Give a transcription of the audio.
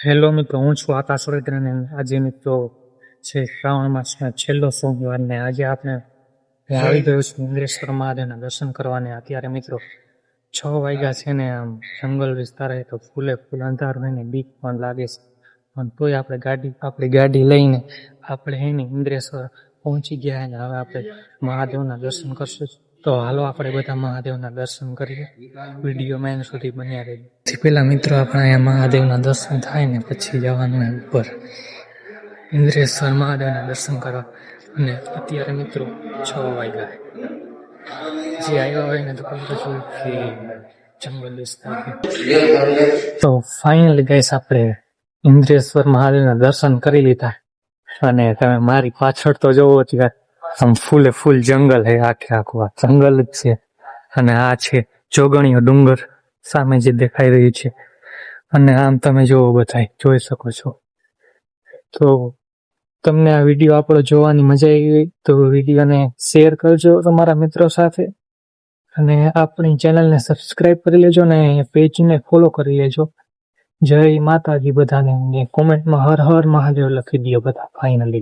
Hello મિત્રો, હું છું આકાશ વડોદરા અને આજે મિત્રો છે શ્રાવણ માસનો છેલ્લો સોમવાર ને આજે આપણે આવી ગયો છું ઇન્દ્રેશ્વર મહાદેવના દર્શન કરવાને. અત્યારે મિત્રો 6 વાગ્યા છે ને આમ જંગલ વિસ્તાર તો ફૂલે ફૂલ અંધારું હોય ને બીક પણ લાગે છે, પણ તોય આપણી ગાડી લઈને આપણે એને ઇન્દ્રેશ્વર પહોંચી ગયા ને હવે આપણે મહાદેવના દર્શન કરશું. તો હાલો આપણે બધા મહાદેવના દર્શન કરીએ. વિડીયોમાં એન્ડ સુધી બન્યા રહેજો. પેલા મિત્રો આપણે અહીંયા મહાદેવના દર્શન થાય ને પછી જવાનું ઉપર ઇન્દ્રેશ્વર મહાદેવના દર્શન કરવા. અને અત્યારે મિત્રો 6 વાગ્યા. જે આવ્યા હોય ને તો કહું કે જંગલ વિસ્તાર. તો ફાઇનલી ગાઈસ આપણે ઇન્દ્રેશ્વર મહાદેવના દર્શન કરી લીધા અને તમે મારી પાછળ તો જોવો ત્યાં આમ ફૂલે ફૂલ જંગલ હે, આખું જંગલ જ છે. અને આ છે જોગણીયો ડુંગર સામે જે દેખાઈ રહ્યું છે. અને આમ તમે જોવો બધા જોઈ શકો છો. તો તમને આ વિડીયો આપણો જોવાની મજા આવી હોય તો વિડીયોને શેર કરજો તમારા મિત્રો સાથે અને આપણી ચેનલને સબસ્ક્રાઈબ કરી લેજો ને પેજને ફોલો કરી લેજો. જય માતાજી બધાને. કોમેન્ટમાં હર હર મહાદેવ લખી દો બધા ફાઇનલી.